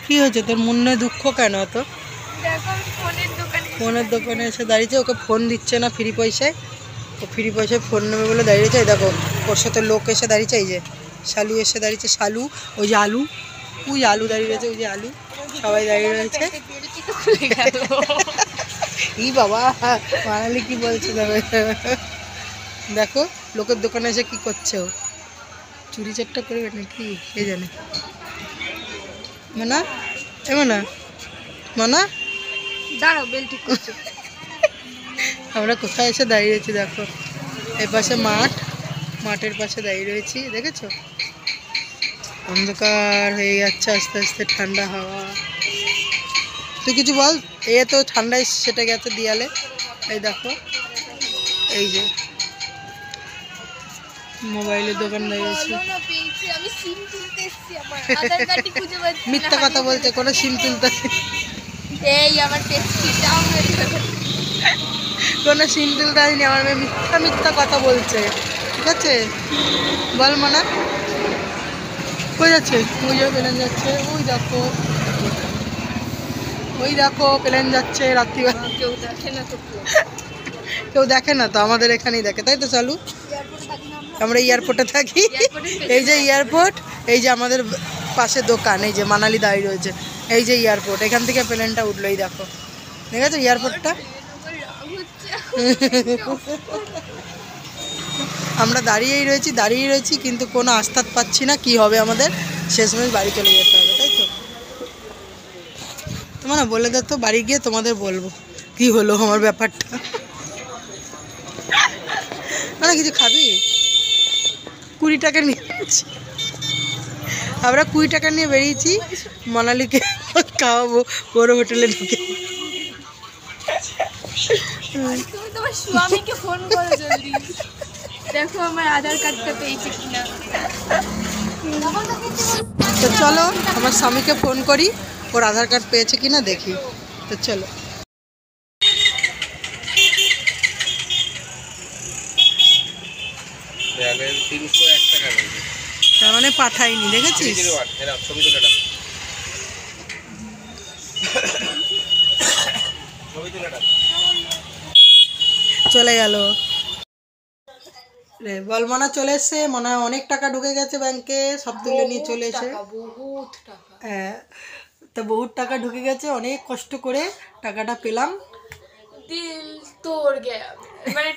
কি হয়েছে তোর মনে দুঃখ কেন তো? ফোনের দোকানে এসে দাঁড়িয়েছে, ওকে ফোন দিচ্ছে না ফ্রি পয়সায়, ও ফ্রি পয়সায় ফোন নেবে বলে দাঁড়িয়েছে। দেখো ওর সাথে লোক এসে দাঁড়িয়েছে, এই যে শালু এসে দাঁড়িয়েছে, শালু, ওই যে আলু, ওই আলু দাঁড়িয়ে রয়েছে, ওই যে আলু, সবাই দাঁড়িয়ে রয়েছে। ই বাবা মানালি কি বলছে দেখো লোকের দোকানে এসে কি করছে, ও চুরি চারটা করবে নাকি কে জানে। মানা এমন মানা দাঁড়াও, বেল ঠিক করছো। আমরা কোথায় এসে দাঁড়িয়ে রয়েছি দেখো, এর পাশে মাঠ, মাঠের পাশে দাঁড়িয়ে রয়েছি, দেখেছো? অন্ধকার হয়ে যাচ্ছে আস্তে আস্তে, ঠান্ডা হাওয়া। তুই কিছু বল, এ তো ঠান্ডায় সেটে গেছে দিয়ালে। এই দেখো এই যে মোবাইলের দোকান দাঁড়িয়েছে, মিথ্যা কথা বলছে, কোনো সিম তুলতে কোনো সিম তুলতে আসেনি আমার মেয়ে, মিথ্যা মিথ্যা কথা বলছে, ঠিক আছে? বল মানা কই যাচ্ছে? ওই যে প্লেন যাচ্ছে, ওই দেখো, ওই দেখো প্লেন যাচ্ছে রাত্রিবেলা। কেউ দেখে না তো, আমাদের এখানেই দেখে, তাই তো? চালু, আমরা এয়ারপোর্টে থাকি, এই যে এয়ারপোর্ট, এই যে আমাদের পাশে দোকান, এই যে মানালি দাঁড়িয়ে রয়েছে, এই যে এয়ারপোর্ট, এখান থেকে প্লেনটা উঠলো, এই দেখো, ঠিক আছে এয়ারপোর্টটা। আমরা দাঁড়িয়েই রয়েছি কিন্তু কোনো আস্থা পাচ্ছি না কি হবে আমাদের, শেষমেশ বাড়ি চলে যেতে হবে, তাই তো? তোমার না বলে দাও তো, বাড়ি গিয়ে তোমাদের বলবো কি হলো আমার ব্যাপারটা। মানে কিছু খাবি? 20 টাকা নিয়েছি আমরা, 20 টাকা নিয়ে বেরিয়েছি, মানালিকে খাওয়াবো বড় হোটেলে ঢুকে। তুমি তোমার স্বামীকে ফোন করো জলদি, দেখো আমার আধার কার্ডটা পেয়েছে কিনা। তো চলো আমার স্বামীকে ফোন করি, ওর আধার কার্ড পেয়েছে কিনা দেখি। তো চলো, তার মানে পাঠাইনি, দেখেছিস? চলে গেল রে, বল মনা চলে এসছে, মনে হয় অনেক টাকা ঢুকে গেছে ব্যাংকে, সব তুলে নিয়ে চলে এসে। হ্যাঁ, তা বহুত টাকা ঢুকে গেছে, অনেক কষ্ট করে টাকাটা পেলাম। দিল তোড় গয়া, মানে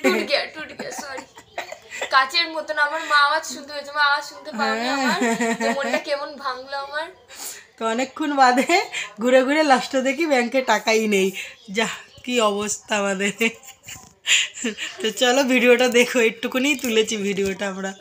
টুট গয়া সরি, কাচের মতন। আমার মা আওয়াজ শুনতে হয়েছে, মা আওয়াজ শুনতে পাওনি আমার, যে মনটা কেমন ভাঙলো আমার। তো অনেকক্ষণ বাদে ঘুরে ঘুরে লাস্টে দেখি ব্যাংকে টাকাই নেই, যা কি অবস্থা আমাদের। তো চলো ভিডিওটা দেখো, একটুকুনি তুলেছি ভিডিওটা আমরা।